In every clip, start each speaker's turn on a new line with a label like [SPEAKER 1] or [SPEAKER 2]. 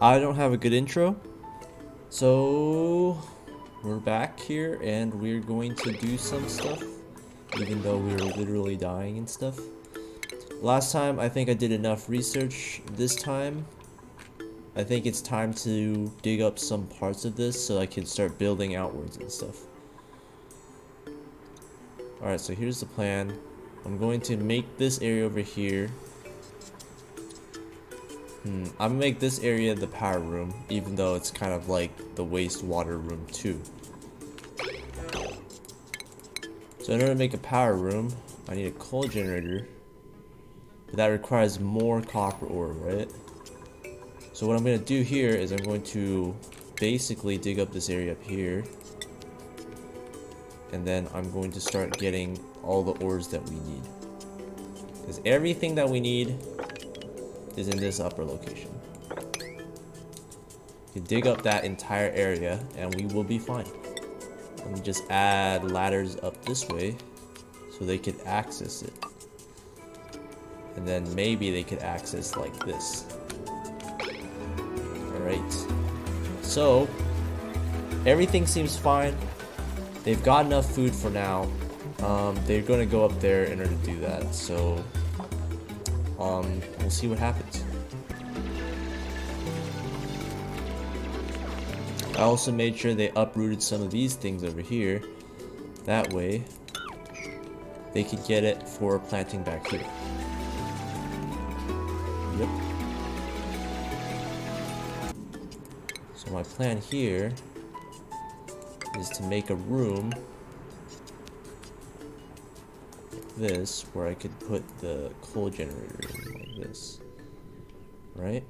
[SPEAKER 1] I don't have a good intro. So we're back here and we're going to do some stuff, even though we were literally dying and stuff. Last time I think I did enough research. This time I think it's time to dig up some parts of this so I can start building outwards and stuff. Alright, so here's the plan. I'm going to make this area over here. I'm gonna make this area the power room, even though it's kind of like the wastewater room too. So in order to make a power room, I need a coal generator. But that requires more copper ore, right? So what I'm gonna do here is I'm going to basically dig up this area up here. And then I'm going to start getting all the ores that we need. Because everything that we need is in this upper location. You dig up that entire area and we will be fine. Let me just add ladders up this way so they could access it. And then maybe they could access like this. Alright. So, everything seems fine. They've got enough food for now. They're gonna go up there in order to do that. So, we'll see what happens. I also made sure they uprooted some of these things over here. That way, they could get it for planting back here. Yep. So my plan here is to make a room like this where I could put the coal generator in like this, right?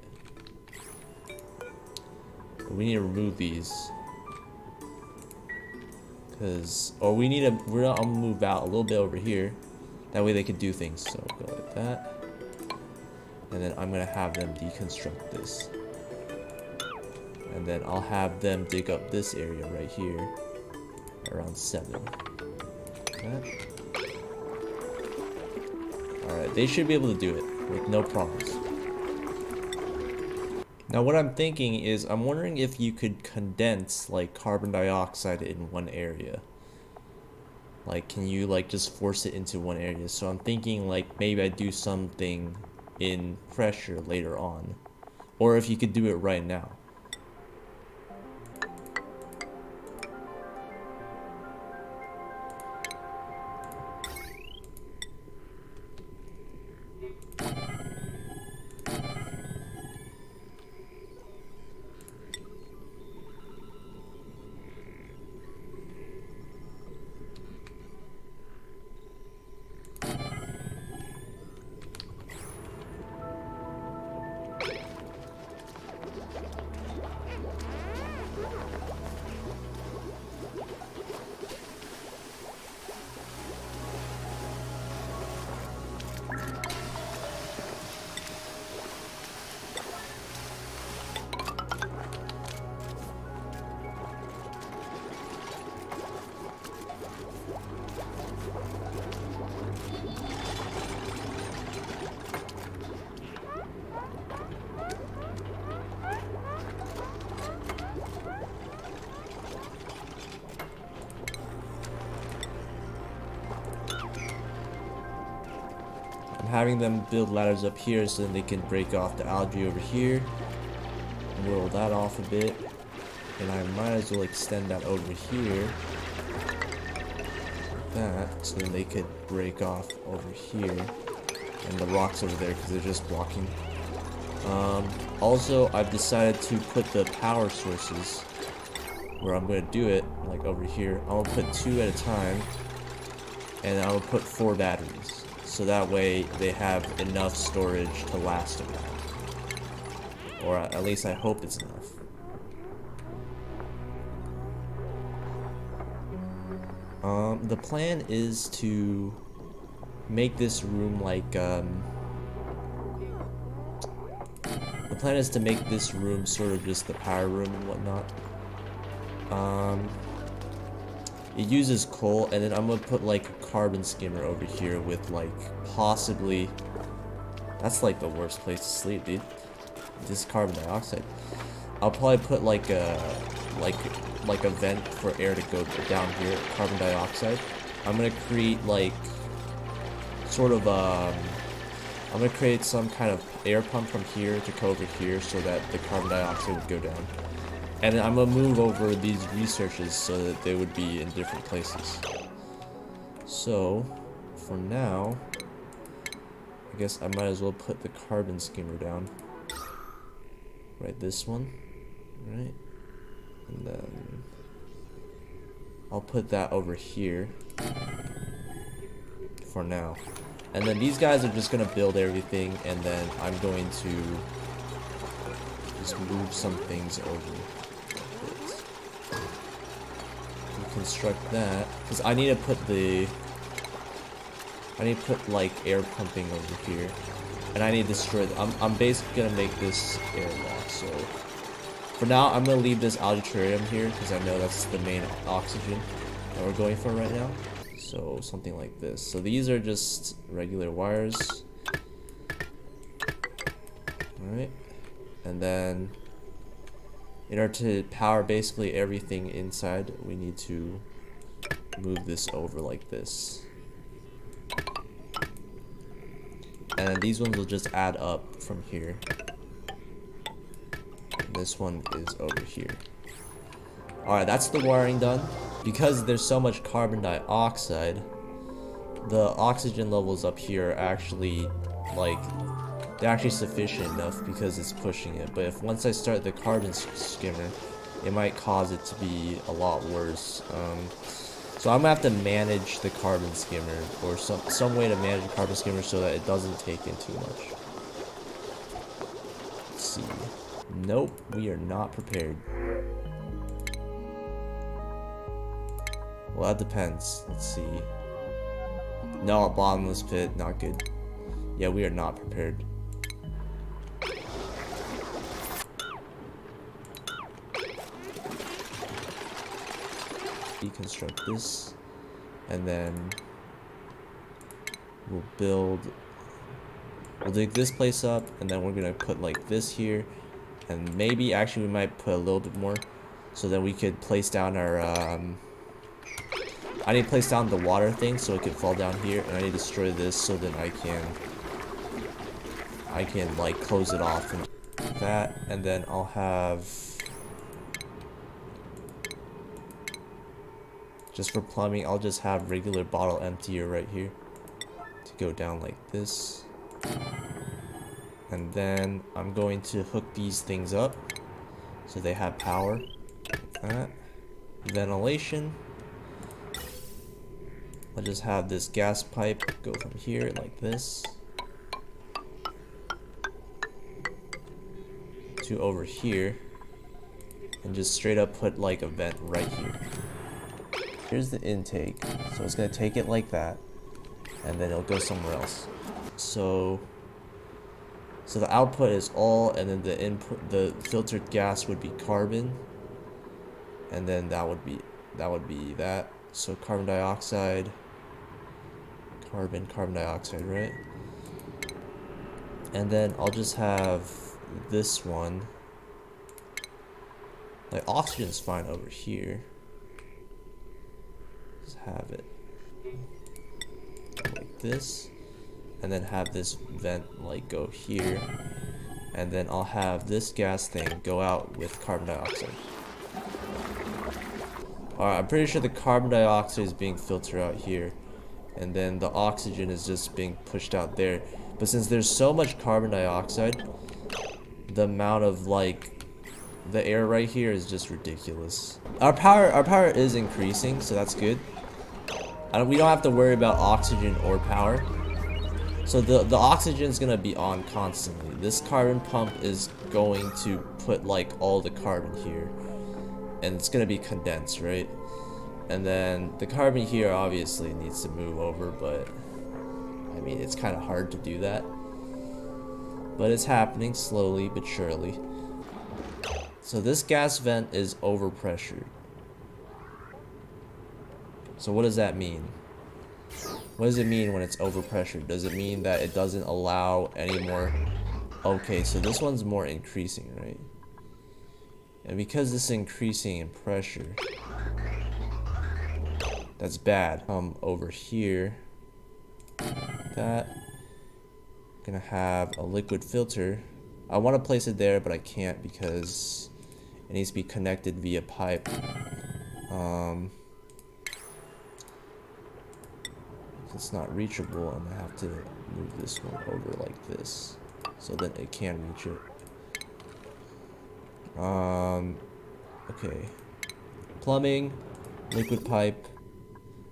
[SPEAKER 1] But we need to remove these because, or we need to. I'm gonna move out a little bit over here. That way they could do things. So go like that, and then I'm gonna have them deconstruct this. And then I'll have them dig up this area right here, around 7. Alright, they should be able to do it with no problems. Now what I'm thinking is, I'm wondering if you could condense like carbon dioxide in one area. Like, can you like just force it into one area? So I'm thinking like maybe I do something in pressure later on. Or if you could do it right now. Having them build ladders up here so then they can break off the algae over here, whirl that off a bit, and I might as well extend that over here like that, so then they could break off over here and the rocks over there because they're just blocking. Also, I've decided to put the power sources where I'm going to do it, like over here. I'm going to put 2 at a time, and I'm going to put 4 batteries. So that way they have enough storage to last a while. Or at least I hope it's enough. The plan is to make this room like, the plan is to make this room sort of just the power room and whatnot. It uses coal, and then I'm gonna put like a carbon skimmer over here with like possibly, that's like the worst place to sleep, dude. this carbon dioxide. I'll probably put like a vent for air to go down here, carbon dioxide. I'm gonna create like sort of I'm gonna create some kind of air pump from here to go over here so that the carbon dioxide would go down. And then I'm gonna move over these researches so that they would be in different places. So for now, I guess I might as well put the carbon skimmer down. Right, this one. Right. And then I'll put that over here for now. And then these guys are just gonna build everything, and then I'm going to just move some things over. Construct that, because I need to put like air pumping over here, and I need to destroy I'm basically gonna make this airlock. So for now I'm gonna leave this algae here because I know that's the main oxygen that we're going for right now. So something like this. So these are just regular wires. Alright, and then in order to power basically everything inside, we need to move this over like this. And these ones will just add up from here. And this one is over here. Alright, that's the wiring done. Because there's so much carbon dioxide, the oxygen levels up here are actually like, they're actually sufficient enough because it's pushing it. But if once I start the carbon skimmer, it might cause it to be a lot worse. So I'm gonna have to manage the carbon skimmer, or some way to manage the carbon skimmer so that it doesn't take in too much. Let's see. Nope, we are not prepared. Well, that depends. Let's see. No, a bottomless pit, not good. Yeah, we are not prepared. Deconstruct this, and then we'll dig this place up, and then we're gonna put like this here, and maybe actually we might put a little bit more, so that we could place down our I need to place down the water thing so it can fall down here, and I need to destroy this so then I can like close it off and that, and then I'll have, just for plumbing, I'll just have regular bottle emptier right here to go down like this. And then I'm going to hook these things up so they have power like that. Ventilation, I'll just have this gas pipe go from here like this to over here, and just straight up put like a vent right here. Here's the intake, so it's gonna take it like that, and then it'll go somewhere else. So the output is all, and then the input, the filtered gas would be carbon, and then that would be that. So carbon dioxide, carbon dioxide, right? And then I'll just have this one. Like oxygen's fine over here. Just have it like this, and then have this vent like go here, and then I'll have this gas thing go out with carbon dioxide. Alright, I'm pretty sure the carbon dioxide is being filtered out here, and then the oxygen is just being pushed out there. But since there's so much carbon dioxide, the amount of like the air right here is just ridiculous. Our power is increasing, so that's good. We don't have to worry about oxygen or power. So the oxygen is gonna be on constantly. This carbon pump is going to put like all the carbon here, and it's gonna be condensed, right? And then the carbon here obviously needs to move over, but I mean it's kind of hard to do that. But it's happening slowly but surely. So this gas vent is overpressured. So what does that mean? What does it mean when it's overpressured? Does it mean that it doesn't allow any more Okay, so this one's more increasing, right? And because this is increasing in pressure, that's bad. Over here, that, gonna have a liquid filter. I want to place it there, but I can't because it needs to be connected via pipe. It's not reachable, and I have to move this one over like this, so that it can reach it. Okay. Plumbing, liquid pipe,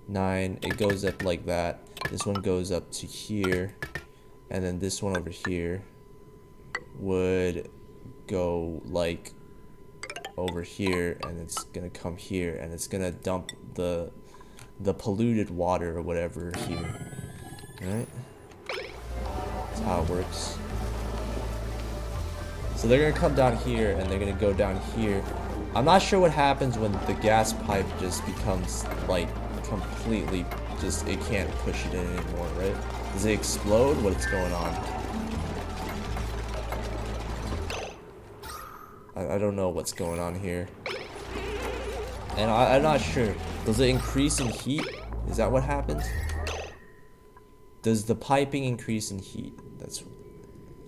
[SPEAKER 1] 9. It goes up like that. This one goes up to here, and then this one over here would go like over here, and it's gonna come here, and it's gonna dump the polluted water or whatever here. Alright? That's how it works. So they're gonna come down here, and they're gonna go down here. I'm not sure what happens when the gas pipe just becomes like completely just, it can't push it in anymore, right? Does it explode? What's going on? I don't know what's going on here. And I'm not sure. Does it increase in heat? Is that what happens? Does the piping increase in heat? That's,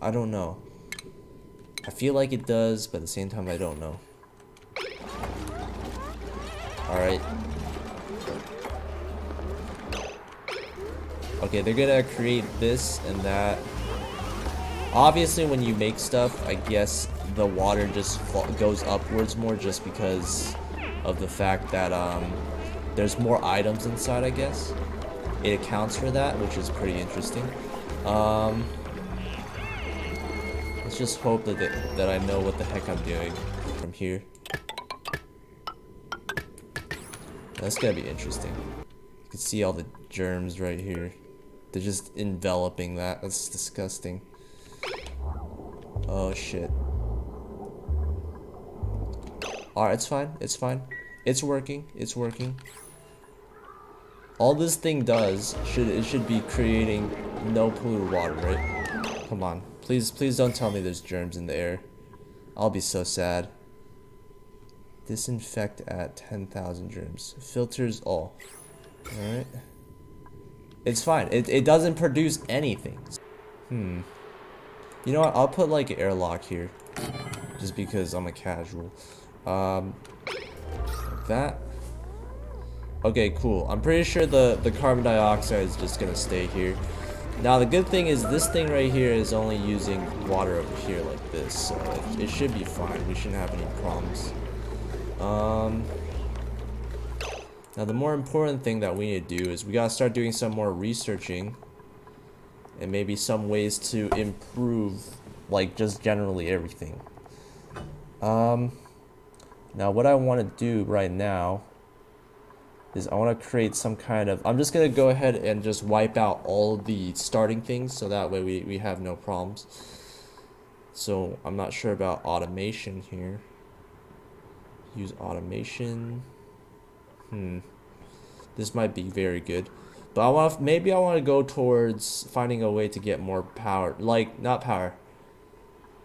[SPEAKER 1] I don't know. I feel like it does, but at the same time I don't know. Alright. Okay, they're gonna create this and that. Obviously when you make stuff, I guess the water just goes upwards more just because of the fact that there's more items inside, I guess. It accounts for that, which is pretty interesting. Let's just hope that I know what the heck I'm doing from here. That's gonna be interesting. You can see all the germs right here. They're just enveloping that. That's disgusting. Oh shit. Alright, it's fine. It's fine. It's working. It's working. All this thing does should be creating no polluted water, right? Come on. Please don't tell me there's germs in the air. I'll be so sad. Disinfect at 10,000 germs. Filters all. Alright. It's fine. It doesn't produce anything. You know what? I'll put like an airlock here. Just because I'm a casual. Like that. Okay, cool. I'm pretty sure the carbon dioxide is just gonna stay here. Now the good thing is this thing right here is only using water over here like this, so it should be fine. We shouldn't have any problems. Now the more important thing that we need to do is we gotta start doing some more researching and maybe some ways to improve like just generally everything. Now what I want to do right now is I want to create some kind of, I'm just gonna go ahead and just wipe out all the starting things so that way we have no problems. So I'm not sure about automation here. Use automation. This might be very good, but maybe I want to go towards finding a way to get more power, like not power.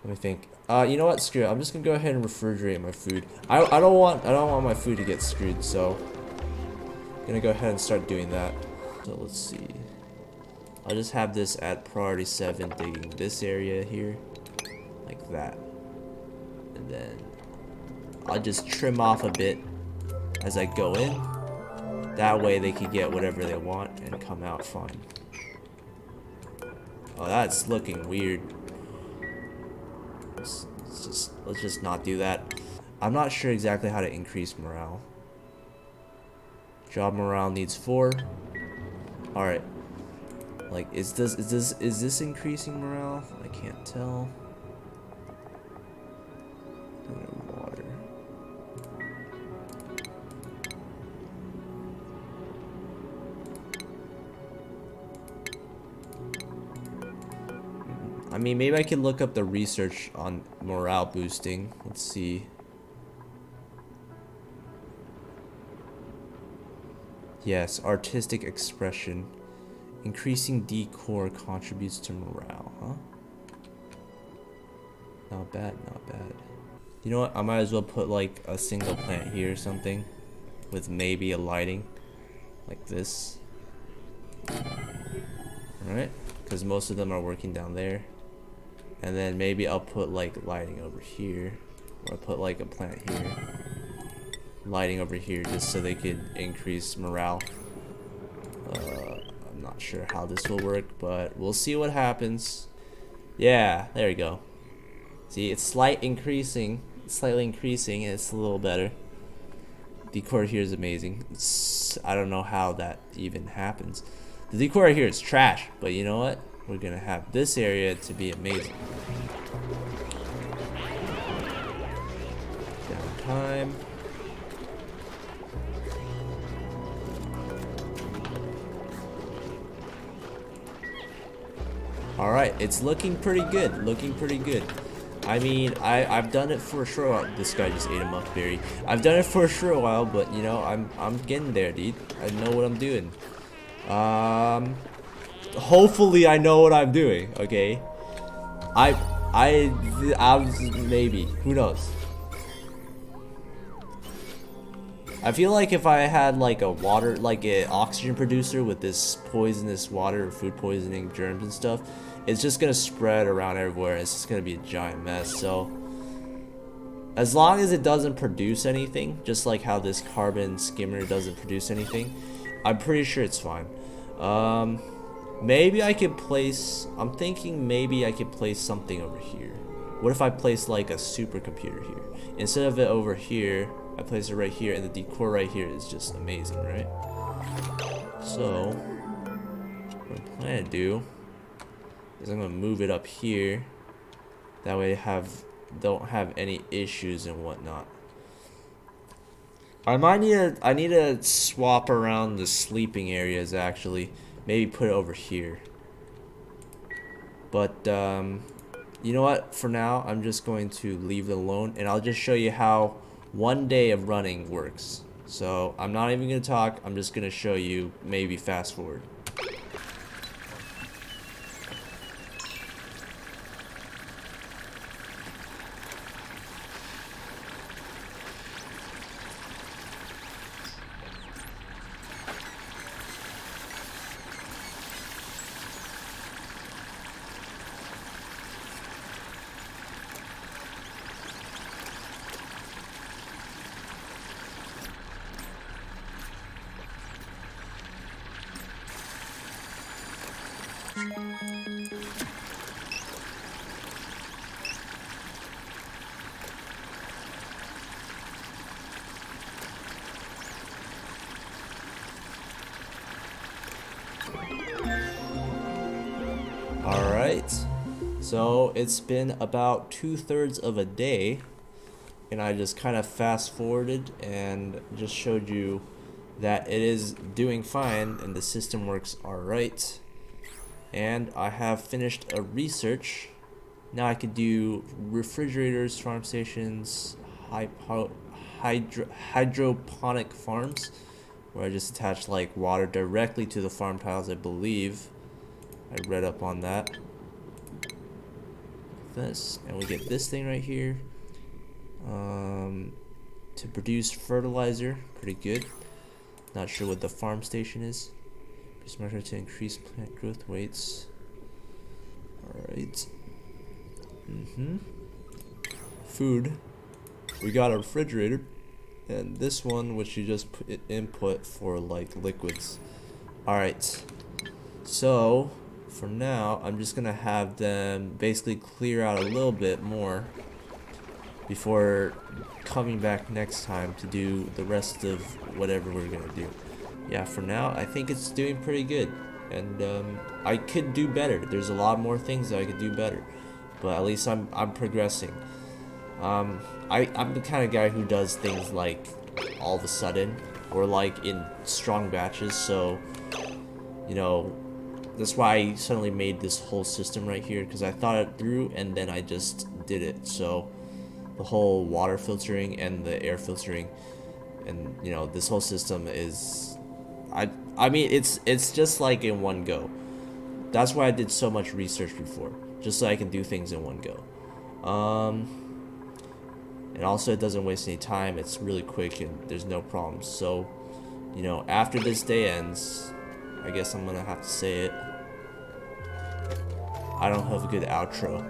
[SPEAKER 1] Let me think. You know what? Screw it. I'm just gonna go ahead and refrigerate my food. I don't want my food to get screwed, so I'm gonna go ahead and start doing that. So let's see. I'll just have this at priority 7, digging this area here, like that, and then I'll just trim off a bit as I go in. That way they can get whatever they want and come out fine. Oh, that's looking weird. Let's just not do that. I'm not sure exactly how to increase morale. Job morale needs 4. All right. Like, is this increasing morale? I can't tell. Water. I mean, maybe I can look up the research on morale boosting. Let's see. Yes, artistic expression. Increasing decor contributes to morale, huh? Not bad, not bad. You know what? I might as well put like a single plant here or something, with maybe a lighting, like this. Alright, because most of them are working down there. And then maybe I'll put like lighting over here, or I'll put like a plant here, lighting over here, just so they could increase morale. I'm not sure how this will work, but we'll see what happens. Yeah, there we go. See, it's slightly increasing, and it's a little better. Decor here is amazing. I don't know how that even happens. The decor here is trash, but you know what? We're gonna have this area to be amazing. Downtime. Alright, it's looking pretty good. Looking pretty good. I mean, I've done it for a short while. This guy just ate a muckberry. I've done it for a short while, but you know, I'm getting there, dude. I know what I'm doing. Hopefully I know what I'm doing, okay? I maybe. Who knows? I feel like if I had like a water, like an oxygen producer with this poisonous water, food poisoning, germs and stuff, it's just gonna spread around everywhere. It's just gonna be a giant mess. So as long as it doesn't produce anything, just like how this carbon skimmer doesn't produce anything, I'm pretty sure it's fine. Maybe I could place, I'm thinking maybe I could place something over here. What if I place like a supercomputer here? Instead of it over here, I place it right here, and the decor right here is just amazing, right? So what I'm planning to do is I'm gonna move it up here. That way don't have any issues and whatnot. I need to swap around the sleeping areas actually. Maybe put it over here. But you know what? For now, I'm just going to leave it alone, and I'll just show you how 1 day of running works. So I'm not even gonna talk. I'm just gonna show you. Maybe fast forward. Alright, so it's been about 2/3 of a day, and I just kind of fast forwarded and just showed you that it is doing fine and the system works alright. And I have finished a research. Now I could do refrigerators, farm stations, hydroponic farms, where I just attach like water directly to the farm tiles, I believe. I read up on that. This, and we get this thing right here to produce fertilizer. Pretty good. Not sure what the farm station is. Produce marker to increase plant growth weights. Alright. Food. We got a refrigerator, and this one which you just put input for like liquids. Alright, so for now I'm just gonna have them basically clear out a little bit more before coming back next time to do the rest of whatever we're gonna do. Yeah, for now I think it's doing pretty good, and I could do better. There's a lot more things that I could do better, but at least I'm progressing. I'm the kind of guy who does things like all of a sudden, or like in strong batches, so you know, that's why I suddenly made this whole system right here, because I thought it through and then I just did it. So the whole water filtering and the air filtering, and you know, this whole system is, I mean it's just like in one go. That's why I did so much research before, just so I can do things in one go. And also it doesn't waste any time. It's really quick and there's no problems. So, you know, after this day ends, I guess I'm gonna have to say it, I don't have a good outro.